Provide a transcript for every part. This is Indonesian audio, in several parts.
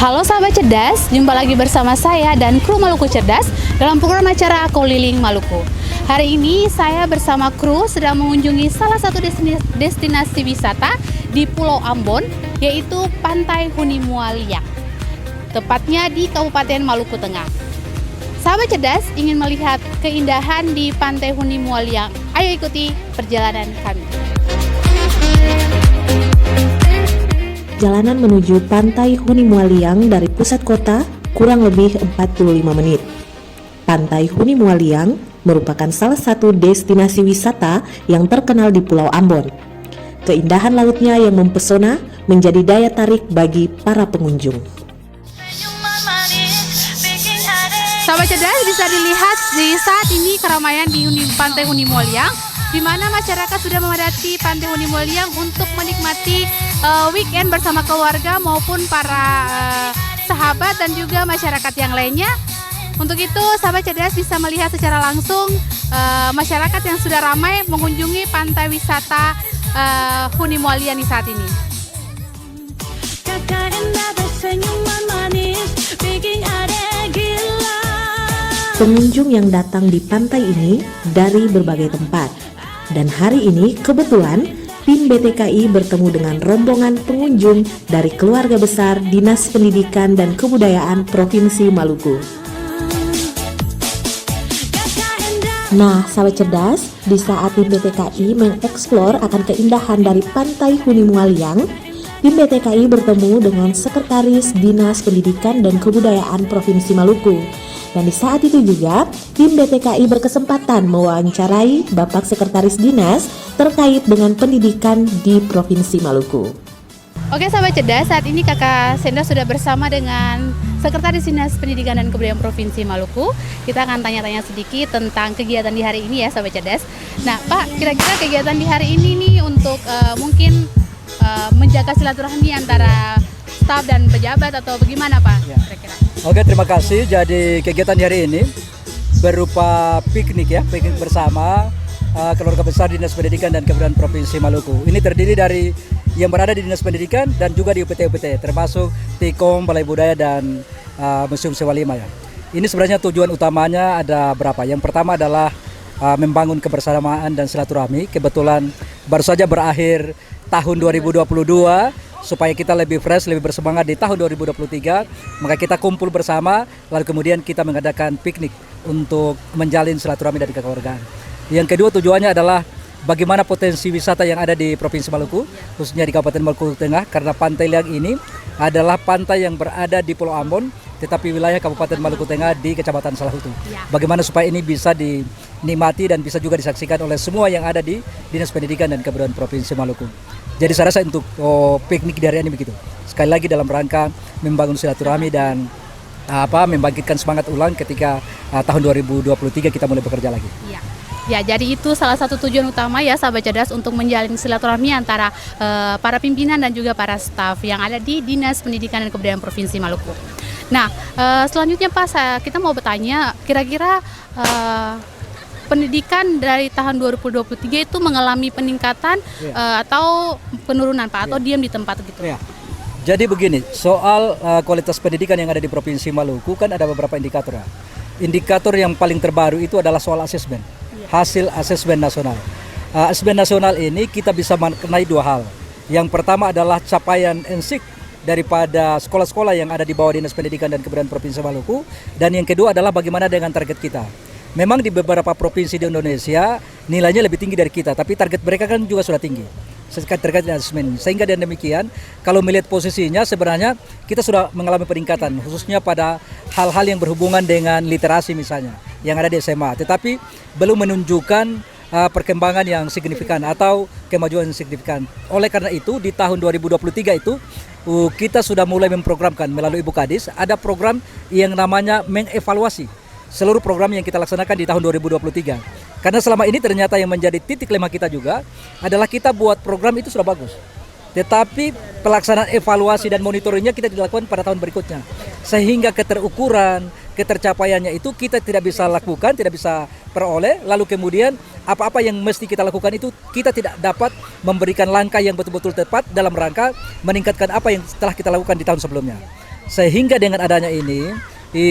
Halo sahabat cerdas, jumpa lagi bersama saya dan kru Maluku Cerdas dalam program acara Keliling Maluku. Hari ini saya bersama kru sedang mengunjungi salah satu destinasi wisata di Pulau Ambon, yaitu Pantai Hunimualiang, tepatnya di Kabupaten Maluku Tengah. Sahabat cerdas ingin melihat keindahan di Pantai Hunimualiang? Ayo ikuti perjalanan kami. Jalanan menuju Pantai Hunimualiang dari pusat kota kurang lebih 45 menit. Pantai Hunimualiang merupakan salah satu destinasi wisata yang terkenal di Pulau Ambon. Keindahan lautnya yang mempesona menjadi daya tarik bagi para pengunjung. Sahabat cerdas, bisa dilihat di saat ini keramaian di Pantai Hunimualiang, di mana masyarakat sudah memadati Pantai Hunimualiang untuk menikmati weekend bersama keluarga maupun para sahabat dan juga masyarakat yang lainnya. Untuk itu, sahabat cerdas bisa melihat secara langsung masyarakat yang sudah ramai mengunjungi pantai wisata Hunimualiang di saat ini. Pengunjung yang datang di pantai ini dari berbagai tempat. Dan hari ini kebetulan tim BTKI bertemu dengan rombongan pengunjung dari keluarga besar Dinas Pendidikan dan Kebudayaan Provinsi Maluku. Nah, sahabat cerdas, di saat tim BTKI mengeksplor akan keindahan dari Pantai Hunimualiang, tim BTKI bertemu dengan Sekretaris Dinas Pendidikan dan Kebudayaan Provinsi Maluku. Dan di saat itu juga, tim BTKI berkesempatan mewawancarai Bapak Sekretaris Dinas terkait dengan pendidikan di Provinsi Maluku. Oke sahabat cerdas, saat ini Kakak Senda sudah bersama dengan Sekretaris Dinas Pendidikan dan Kebudayaan Provinsi Maluku. Kita akan tanya-tanya sedikit tentang kegiatan di hari ini ya sahabat cerdas. Nah Pak, kira-kira kegiatan di hari ini nih untuk mungkin menjaga silaturahmi antara staf dan pejabat atau bagaimana Pak? Ya. Kira-kira? Oke, terima kasih. Jadi kegiatan di hari ini berupa piknik ya, piknik bersama keluarga besar Dinas Pendidikan dan Kebudayaan Provinsi Maluku. Ini terdiri dari yang berada di Dinas Pendidikan dan juga di UPT-UPT, termasuk Tikom, Balai Budaya dan Museum Sewa Lima ya. Ini sebenarnya tujuan utamanya ada berapa? Yang pertama adalah membangun kebersamaan dan silaturahmi. Kebetulan baru saja berakhir tahun 2022. Supaya kita lebih fresh, lebih bersemangat di tahun 2023, maka kita kumpul bersama, lalu kemudian kita mengadakan piknik untuk menjalin silaturahmi dari kekeluargaan. Yang kedua tujuannya adalah bagaimana potensi wisata yang ada di Provinsi Maluku, khususnya di Kabupaten Maluku Tengah, karena Pantai Liang ini adalah pantai yang berada di Pulau Ambon, tetapi wilayah Kabupaten Maluku Tengah di Kecamatan Salahutu. Bagaimana supaya ini bisa dinikmati dan bisa juga disaksikan oleh semua yang ada di Dinas Pendidikan dan Kebudayaan Provinsi Maluku. Jadi saya rasa untuk piknik di hari ini begitu. Sekali lagi dalam rangka membangun silaturahmi dan membangkitkan semangat ulang ketika tahun 2023 kita mulai bekerja lagi. Ya, jadi itu salah satu tujuan utama ya sahabat cerdas untuk menjalin silaturahmi antara para pimpinan dan juga para staf yang ada di Dinas Pendidikan dan Kebudayaan Provinsi Maluku. Nah, selanjutnya Pak, kita mau bertanya, kira-kira pendidikan dari tahun 2023 itu mengalami peningkatan atau penurunan Pak, atau diam di tempat gitu? Ya. Jadi begini, soal kualitas pendidikan yang ada di Provinsi Maluku kan ada beberapa indikator ya. Indikator yang paling terbaru itu adalah soal asesmen, hasil asesmen nasional. Asesmen nasional ini kita bisa mengenai dua hal. Yang pertama adalah capaian NSIK daripada sekolah-sekolah yang ada di bawah Dinas Pendidikan dan Kebudayaan Provinsi Maluku. Dan yang kedua adalah bagaimana dengan target kita. Memang di beberapa provinsi di Indonesia nilainya lebih tinggi dari kita, tapi target mereka kan juga sudah tinggi terkait dengan asesmen. Sehingga dengan demikian, kalau melihat posisinya sebenarnya kita sudah mengalami peningkatan, khususnya pada hal-hal yang berhubungan dengan literasi misalnya, yang ada di SMA. Tetapi belum menunjukkan perkembangan yang signifikan atau kemajuan yang signifikan. Oleh karena itu, di tahun 2023 itu kita sudah mulai memprogramkan melalui Ibu Kadis, ada program yang namanya mengevaluasi seluruh program yang kita laksanakan di tahun 2023. Karena selama ini ternyata yang menjadi titik lemah kita juga adalah kita buat program itu sudah bagus, tetapi pelaksanaan evaluasi dan monitoringnya kita dilakukan pada tahun berikutnya. Sehingga keterukuran, ketercapaiannya itu kita tidak bisa lakukan, tidak bisa peroleh. Lalu kemudian apa-apa yang mesti kita lakukan itu kita tidak dapat memberikan langkah yang betul-betul tepat dalam rangka meningkatkan apa yang telah kita lakukan di tahun sebelumnya. Sehingga dengan adanya ini,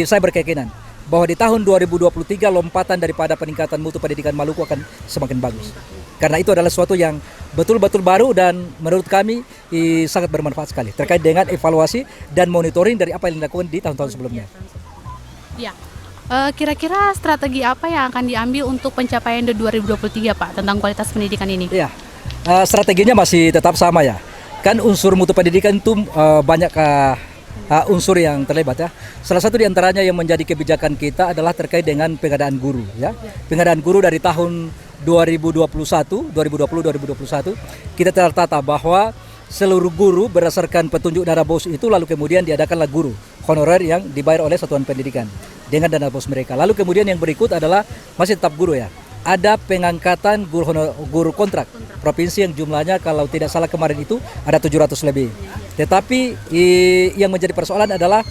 saya berkeyakinan bahwa di tahun 2023 lompatan daripada peningkatan mutu pendidikan Maluku akan semakin bagus. Karena itu adalah sesuatu yang betul-betul baru dan menurut kami sangat bermanfaat sekali terkait dengan evaluasi dan monitoring dari apa yang dilakukan di tahun-tahun sebelumnya. Ya. Kira-kira strategi apa yang akan diambil untuk pencapaian di 2023 Pak tentang kualitas pendidikan ini? Iya, strateginya masih tetap sama ya. Kan unsur mutu pendidikan itu banyak unsur yang terlibat ya. Salah satu diantaranya yang menjadi kebijakan kita adalah terkait dengan pengadaan guru ya. Pengadaan guru dari tahun 2021 kita telah tata bahwa seluruh guru berdasarkan petunjuk dana bos itu lalu kemudian diadakanlah guru honorer yang dibayar oleh satuan pendidikan dengan dana bos mereka. Lalu kemudian yang berikut adalah masih tetap guru ya. Ada pengangkatan guru kontrak provinsi yang jumlahnya kalau tidak salah kemarin itu ada 700 lebih. Tetapi yang menjadi persoalan adalah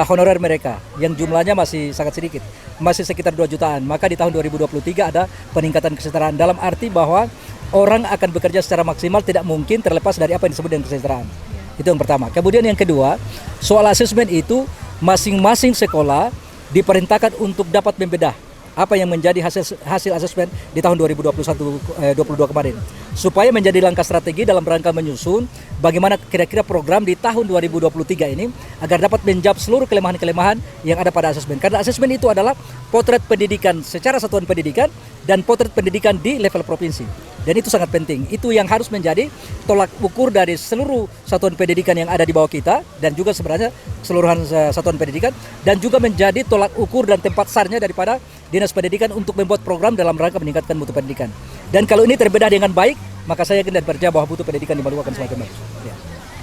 honorer mereka yang jumlahnya masih sangat sedikit, masih sekitar 2 jutaan. Maka di tahun 2023 ada peningkatan kesetaraan dalam arti bahwa orang akan bekerja secara maksimal, tidak mungkin terlepas dari apa yang disebut dengan kesejahteraan. Itu yang pertama. Kemudian yang kedua, soal asesmen itu masing-masing sekolah diperintahkan untuk dapat membedah apa yang menjadi hasil asesmen di tahun 2021-22 kemarin, supaya menjadi langkah strategi dalam rangka menyusun bagaimana kira-kira program di tahun 2023 ini agar dapat menjawab seluruh kelemahan-kelemahan yang ada pada asesmen. Karena asesmen itu adalah potret pendidikan secara satuan pendidikan dan potret pendidikan di level provinsi. Dan itu sangat penting. Itu yang harus menjadi tolak ukur dari seluruh satuan pendidikan yang ada di bawah kita dan juga sebenarnya keseluruhan satuan pendidikan, dan juga menjadi tolak ukur dan tempat sarnya daripada Dinas Pendidikan untuk membuat program dalam rangka meningkatkan mutu pendidikan. Dan kalau ini terbedah dengan baik, maka saya yakin dan percaya bahwa mutu pendidikan di Maluku akan semakin bagus.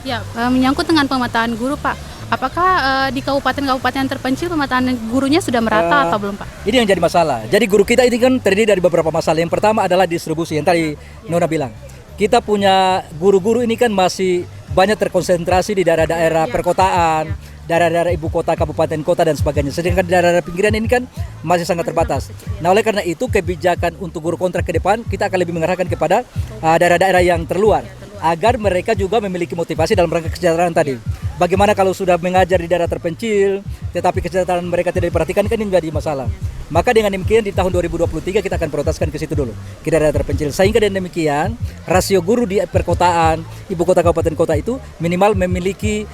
Ya, menyangkut dengan pemetaan guru Pak, apakah di kabupaten-kabupaten terpencil pemetaan gurunya sudah merata atau belum Pak? Ini yang jadi masalah. Jadi guru kita ini kan terdiri dari beberapa masalah. Yang pertama adalah distribusi yang tadi Nona bilang. Kita punya guru-guru ini kan masih banyak terkonsentrasi di daerah-daerah perkotaan, daerah-daerah ibu kota, kabupaten kota dan sebagainya. Sedangkan daerah-daerah pinggiran ini kan masih sangat terbatas. Nah, oleh karena itu kebijakan untuk guru kontrak ke depan kita akan lebih mengarahkan kepada daerah-daerah yang terluar, agar mereka juga memiliki motivasi dalam rangka kesejahteraan tadi. Bagaimana kalau sudah mengajar di daerah terpencil, tetapi kesejahteraan mereka tidak diperhatikan, kan ini menjadi masalah. Maka dengan demikian di tahun 2023 kita akan prioritaskan ke situ dulu, ke daerah terpencil. Sehingga dengan demikian rasio guru di perkotaan, ibu kota, kabupaten kota itu minimal memiliki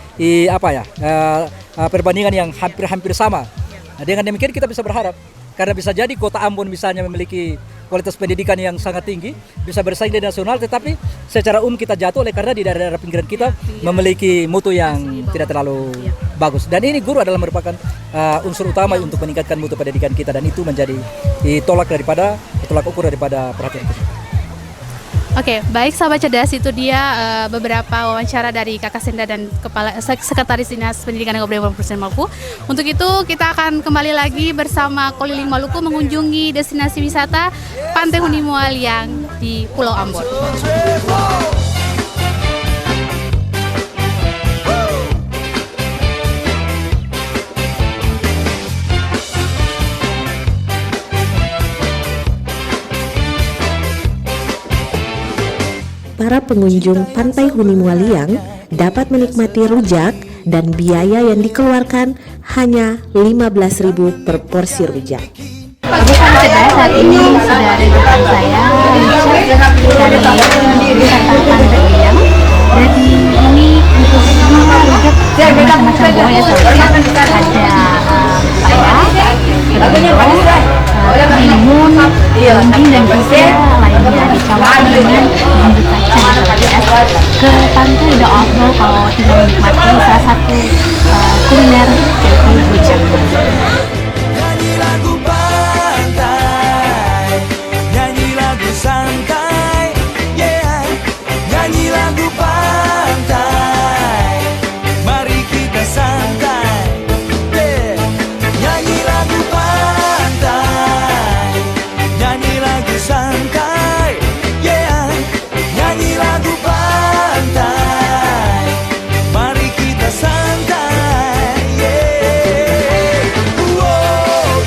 perbandingan yang hampir sama. Nah, dengan demikian kita bisa berharap, karena bisa jadi kota Ambon misalnya memiliki kualitas pendidikan yang sangat tinggi, bisa bersaing di nasional, tetapi secara umum kita jatuh oleh karena di daerah-daerah pinggiran kita memiliki mutu yang tidak terlalu bagus. Dan ini guru adalah merupakan unsur utama untuk meningkatkan mutu pendidikan kita, dan itu menjadi tolak ukur daripada perhatian kita. Oke, baik sahabat cerdas, itu dia beberapa wawancara dari Kakak Senda dan Kepala Sekretaris Dinas Pendidikan dan Kebudayaan Provinsi Maluku. Untuk itu kita akan kembali lagi bersama Keliling Maluku mengunjungi destinasi wisata Pantai Hunimual yang di Pulau Ambon. Para pengunjung Pantai Hunimualiang dapat menikmati rujak dan biaya yang dikeluarkan hanya 15.000 per porsi rujak. Oke, sahabat cerdas, saat ini sudah ada di depan saya dari wisata Pantai Hunimual. Jadi ini untuk rujak macam-macam buah ya, ada timun, daging dan juga lainnya dicampur dengan bumbu kacang. Ke pantai udah afdol kalau tinggal menikmati salah satu kuliner yaitu rujak. Nyanyi lagu pantai, nyanyi lagu santai, yeah. Nyanyi lagu pantai, mari kita santai, yeah. Nyanyi lagu pantai, nyanyi lagu santai, yeah. Nyanyi lagu pantai, mari kita santai, yeah. Uoh,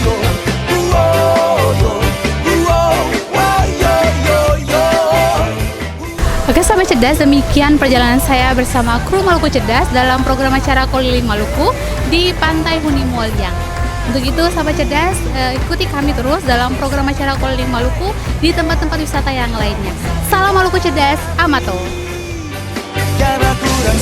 Oke sahabat cerdas, demikian perjalanan saya bersama kru Maluku Cerdas dalam program acara Keliling Maluku. di Pantai Huni Mualiang. Untuk itu, sahabat cerdas, ikuti kami terus dalam program acara keliling Maluku di tempat-tempat wisata yang lainnya. Salam Maluku cerdas, Amato. Cara kurang